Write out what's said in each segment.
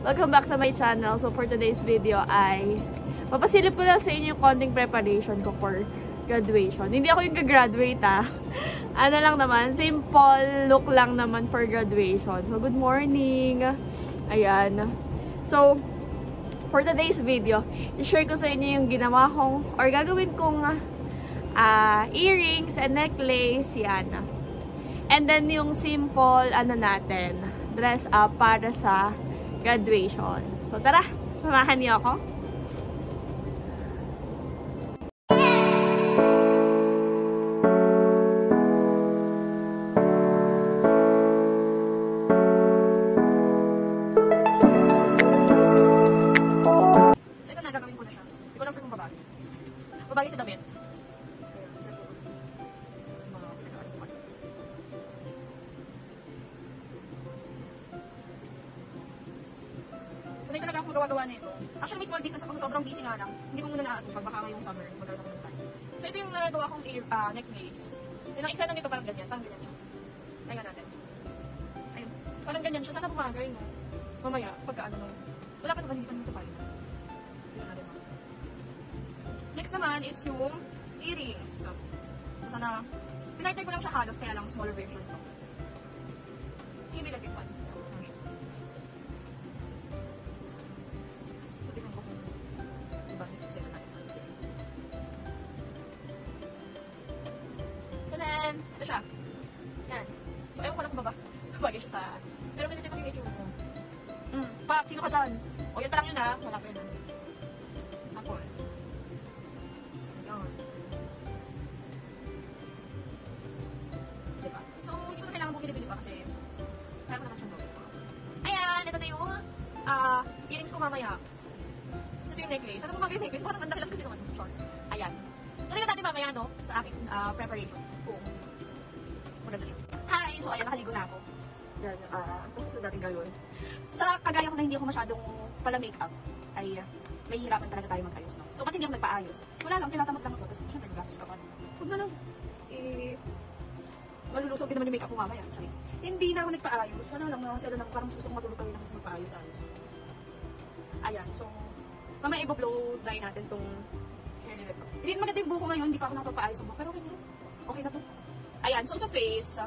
Welcome back to my channel. So for today's video ay papasilip ko lang sa inyo yung konting preparation ko for graduation. Hindi ako yung gagraduate ano lang naman, simple look lang naman for graduation. So good morning. Ayan. So for today's video, i-share ko sa inyo yung ginawa kong or gagawin kong earrings and necklace, yan. And then yung simple natin, dress up para sa graduation. So tara, samahan niyo ako. So ito na, gagawin ko na siya. Hindi ko lang kung babagi. Babagi sa damit. So, dito talaga ako gawa-gawa nito. Actually, may small business ako, so sobrang busy nga lang. Hindi ko muna na-atupag, baka ngayong summer, magkaroon ako ng time. So, ito yung nagawa kong necklace. Yung ang isa lang nito parang ganyan, parang ganyan siya. Tingnan natin. Ayun, parang ganyan siya. Sana pumagay, no? Mamaya, pagka ano, wala ka naman, hindi pa nito file. Tingnan natin. Next naman is yung earrings. So, sana, pinartay ko lang siya halos, kaya lang smaller version to. Yung bilagay pa. Ito siya. Yan. So, ayaw ko lang baba. Bagay siya sa... Pero may natipag yung itsura ko. Pak, sino ka dyan? O, yan lang yun wala pa yun Ako Yan. Diba? So, hindi ko na kailangan bumili-bili pa kasi kaya ko naman siyang gawin. Ayan! Ito na yung earrings ko mamaya. So, ito yung necklace. Ano bumagay yung necklace? Parang ang laki kasi naman. Short. Ayan. So, tingnan natin mamaya, no? Sa aking preparation. Kung hi! So, ayan, nakaligo na ako. Yan, process na natin gano'n. Sa kagaya ko na hindi ako masyadong pala makeup, ay may hirapan talaga tayo mag-ayos, no? So, ba't hindi ako nagpa-ayos? Wala lang, tinatamad lang ako. Tapos, syempre, nagastos ka pa. Huwag na lang. Malulusog din naman yung makeup ko mamaya. Sorry. Hindi na ako nagpa-ayos. Wala lang, parang mas gusto ko matulog kami na kasi magpa-ayos-ayos. Ayan, so, mamaya i-blow dry natin tong hair nila ko. Hindi maganda yung buko ngayon, hindi pa ako nakapagpa-ayos ang buko. Pero okay na. Okay na po. Ayan, so sa face,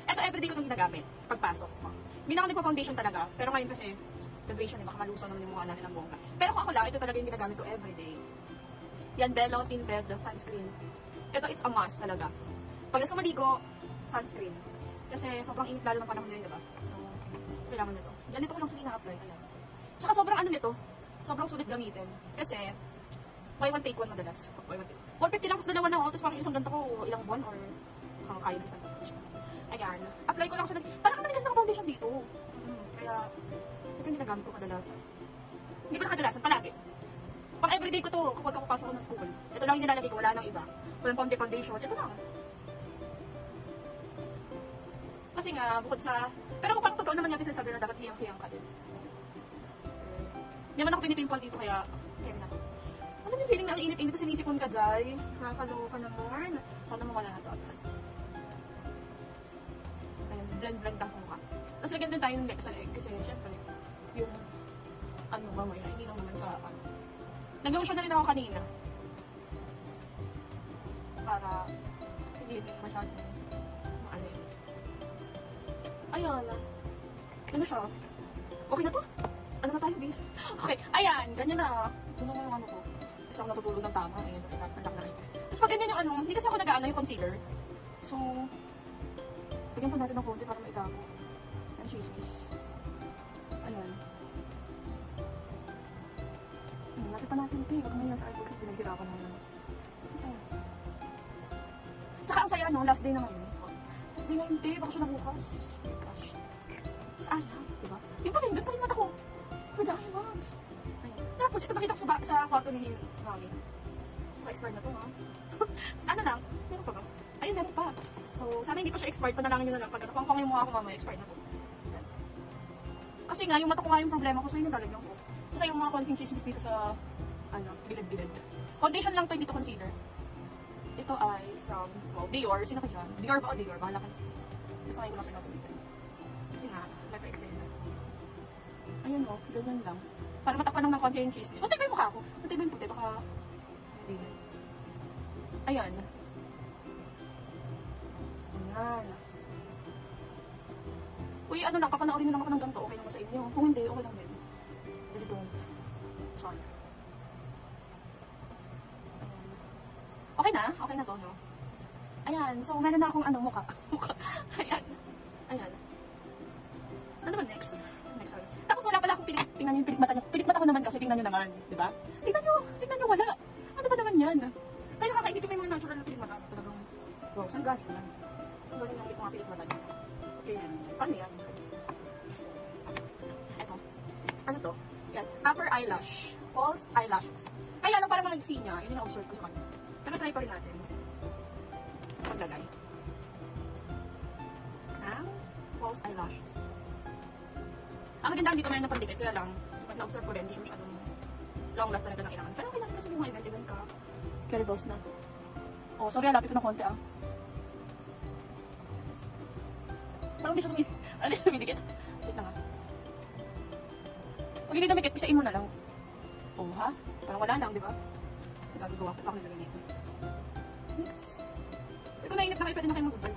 eto everyday ko itong ginagamit pagpasok. Hindi na ako nagpa-foundation talaga, pero ngayon kasi, graduation, baka malusaw naman yung mukha natin ng bongga. Pero kung ako lang, ito talaga yung ginagamit ko everyday. Yan, Bello Tinted Sunscreen. Ito, it's a must talaga. Pag gusto maligo, sunscreen. Kasi sobrang init lalo ng panahon ngayon, diba? So, kailangan nito. Ganito ko lang siya ina-apply. Ayan. Tsaka sobrang ano nito, sobrang sulit gamitin. Kasi, buy one take one madalas. Buy one take one. 150 lang sa dalawa na ako, tapos parang isang ganito ko, ilang buwan or kaya ng isang foundation. Ayan. Apply ko lang siya. Parang ka naligas ng foundation dito. Kaya, ito yung ginagamit ko kadalasan. Hindi pa na kadalasan, palagi. Pang everyday ko to kapag ako pasok ko ng school. Ito lang yung nilalagay ko, wala nang iba. Walang foundation. Ito lang. Kasi nga, bukod sa... Pero kung parang totoo naman yung sinasabi na dapat hiyang-hiyang ka din. Hindi naman ako pinipimple dito, kaya na. Ano yung feeling na ang init-init kasi sinisipon ka, Jai? Nakakaloka naman. Sana mawala na to agad. Blend-blend lang ka. Tapos lagyan din tayo ng sa leg kasi syempre yung mamaya, hindi lang naman sa nag-lotion na rin ako kanina para hindi masyadong ayan ano siya? Okay na to? Ano na tayo, bis? Okay, ayan, ganyan na. Ito na yung ko. Kasi ako natutulog ng tama. Ayan, nalang na rin. Tapos pag ganyan yung hindi kasi ako nag-ano yung concealer. So, bigyan pa natin ng konti para maitago. Ang chismis. Ayan. Natin pa natin ito. Huwag na yun sa eyebrow kasi pinaghirapan mo naman. Ayan. Tsaka ang saya, no? Last day na ngayon. Last day na yun, te. Baka siya na bukas. Oh my gosh. Tapos ayaw, diba? Yung pa rin, doon pa rin mata ko. For the eyebags. Ayan. Tapos, ito makita ko sa kwarto ni Mami. Maka-expired na to, ha? Ano lang? Meron pa ba? Ayun, meron pa. So, sana hindi pa siya expired, panalangin nyo na lang. Pag pang yung mukha ko mamaya, expired na to. Kasi nga, yung mata ko nga yung problema ko, so yun yung lalagyan ko. Tsaka yung mga konting chismis dito sa, bilad-bilad. Foundation lang to, hindi to concealer. Ito ay from, Dior. Sino ka dyan? Dior ba o Dior? Bahala ka. Gusto ngayon ko lang siya gagamitin. Kasi nga, letter XL na. Ayan o. oh. Ganyan lang. Para matakpan lang ng konti yung cheese. Pantay ba yung mukha ko? Pantay ba yung puti? Baka... Hindi na. Ayan. Ayan. Uy, ano lang, kapanoorin nyo lang ako ng ganito. Okay lang ba sa inyo? Kung hindi, okay lang din. Really don't. Sorry. Okay na? Okay na to, no? Ayan. So, meron na akong mukha. Ayan. Ayan. Ano ba next? Next, sorry. Tapos wala pala akong tingnan nyo yung pilikmata nyo. Pilikmata ko naman kasi tingnan nyo naman. Diba? Tingnan nyo, wala. Ano ba naman yan? Kaya nakakaingit yung may mga natural na pilikmata. Talagang, wow, saan galing yan? Saan galing yung mga pilikmata nyo? Okay, yan. Paano yan? Eto. Ano to? Yan. Upper eyelash. False eyelashes. Kaya lang para mag-see niya, yun yung na-observe ko sa kanya. Pero try pa rin natin. Paglagay. False eyelashes. Ang maganda dito meron na pandikit, kaya lang, pag na-observe ko rin, hindi siya masyadong long last talaga na kailangan. Pero okay lang kasi yung mga event ka. Carry balls na. Oh, sorry, lapit ko ng konti Parang hindi siya dumidikit. Wait na nga. Pag hindi dumikit, pisain mo na lang. Oh, ha? Parang wala lang, di ba? Gagawa ko pa ako nilagay nito. Next. Ito nainip na kayo, pwede na kayo mag-ubal.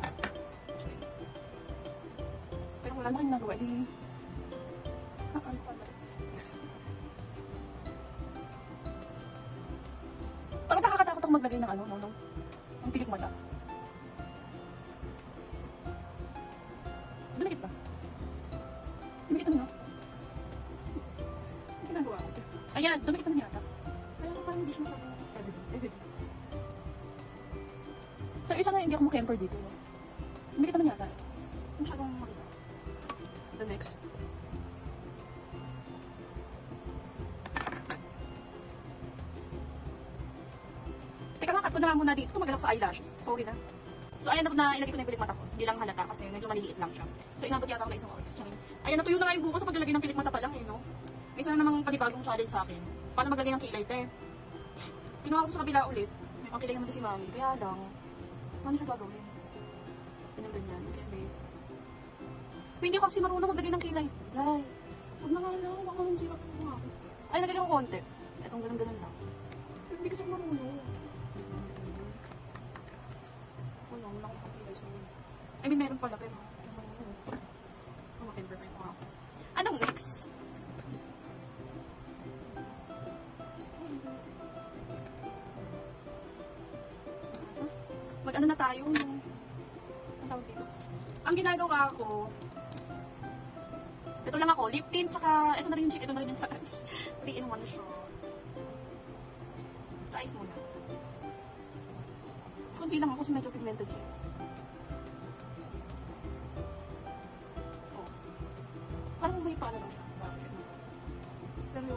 Pero wala na kayong nagawa. Parang nakakatakot ako maglagay ng ng pilikmata. Dumikit ba? Dumikit naman, no? Ano ginagawa ko? Ayan, dumikit naman yata. Kaya parang hindi siya masyadong evident. So, isa na hindi ako makemper dito, no? Dumikit naman yata. Masyadong makita. The next. Teka nga, cut ko na nga muna dito. Tumagal ako sa eyelashes. Sorry na. So, ayan na ilagay ko na yung pilikmata ko. Hindi lang halata kasi medyo maliliit lang siya. So, inabot yata ako na isang oras. Ayan, natuyo na nga yung buko sa paglalagay ng pilikmata pa lang, no? May isa na namang panibagong challenge sa akin. Paano maglagay ng kilay, te? Ginawa ko sa kabila ulit. May pangkilay naman si mami. Kaya lang, ano siya gagawin? Ganyan. Okay, babe. Hindi ako kasi marunong maglagay ng kilay. Zay, huwag na nga lang. Huwag naman sira ko nga. Ay, nagagay ko konti. Etong ganun lang. Pero hindi kasi ako marunong. Wala akong kilay. I mean, meron pala, pero makemper pa yung mga ako. Anong next? Mag-ano na tayo? Ang tawag dito. Ang ginagawa ko, ito lang ako, lip tint, tsaka ito na rin yung chick, ito na rin yung sa eyes. 3-in-1 siya. Sa eyes muna. Kunti lang ako kasi medyo pigmented siya. Oh. Parang may paano lang siya. Pero,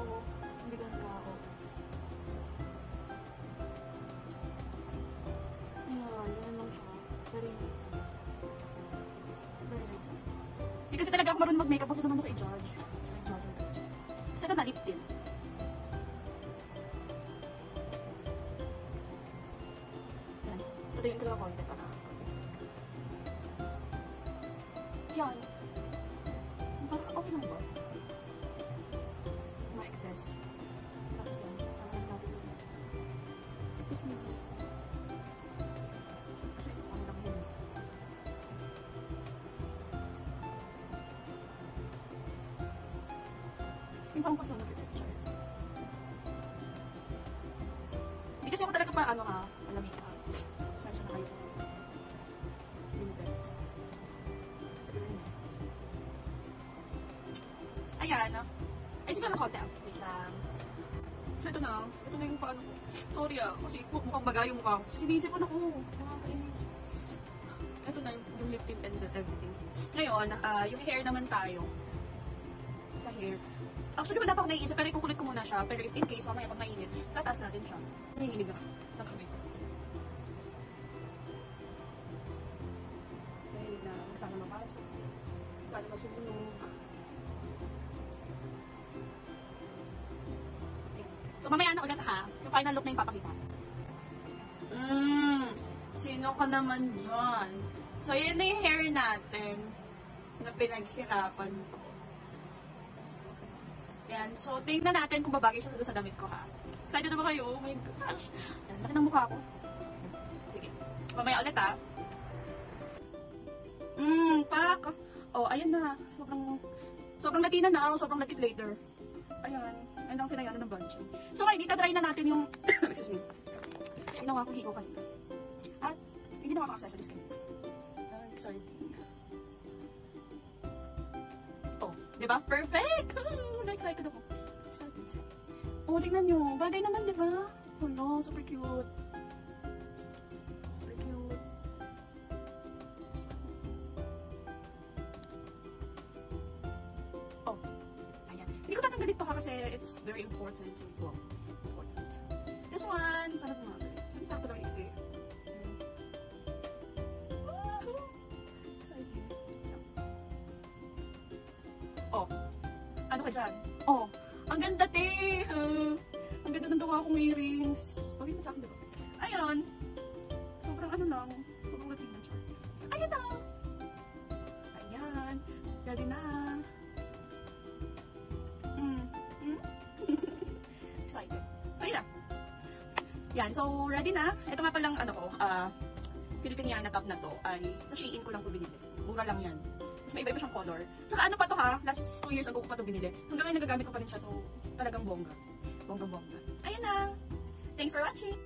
hindi ganun ka ako. Ayan lang siya. Very Hindi kasi talaga ako marunong mag-makeup. Huwag naman ako i-judge. Kasi ito na lip tint. Yan. Tutuyuin ko lang konti para. Yan. Parang okay lang ba? Ma-excess. Tapos yan. Saan natin yun? Kasi natin. Kasi ang lang yun. Yung parang kasi ako nag-picture. Hindi kasi ako talaga pa, malamig ka. Saan siya na kayo? Limited. Ayan. Ay, siguro na konti. Wait lang. So, ito na yung paano ko. Sorry kasi mukhang baga yung mukha ko. Sinisipan ako. Nakakainis. Ito na yung lip tint and everything. Ngayon, yung hair naman tayo. Sa hair. Actually, wala pa ako naiisip, pero ikukulit ko muna siya. Pero if in case, mamaya pag mainit, tataas natin siya. Nanginginig ako. Nakamay ko. Dahil na, sana mapasok. Sana masunog. Okay. So, mamaya na ulit ha. Yung final look na yung papakita. Sino ka naman dyan? So, yun na yung hair natin na pinaghirapan ko. Ayan, so tingnan natin kung babagay siya sa damit ko, ha? Excited na ba kayo? Oh my gosh! Ayan, laki ng mukha ko. Sige, mamaya ulit, ha? Pak! Oh, ayan na. Sobrang latina na, o sobrang latit later. Ayan, ayan ang kinayanan ng bunch. So, ngayon, dito try na natin yung, excuse me, ginawa kong hiko kanina. At, yung ginawa kong accessories kanina. Ayan, exciting. Oh, di ba? Perfect! Na-excited ako. Excited. Oh, tingnan nyo. Bagay naman, di ba? Oh no, super cute. Super cute. Oh, ayan. Hindi ko tatanggalin to ha kasi it's very important. Well, important. This one, sana bumagay. Sabi sakto lang isi. Exciting. Oh, ano ka dyan? Oh, ang ganda, te! Ang ganda ng gawa kong earrings. Bagay na sa akin, diba? Ayan. Sobrang ano lang. Sobrang latina siya. Ayan na! Ayan. Ready na. Excited. So, yun na. Yan. So, ready na. Ito nga palang, ano ko, Filipiniana top na to ay sa Shein ko lang ko binili. Mura lang yan. Tapos may iba-iba siyang color. Tsaka ano pa to ha? Last 2 years ago ko pa to binili. Hanggang ngayon nagagamit ko pa rin siya. So, talagang bongga. Bongga-bongga. Ayan na. Thanks for watching.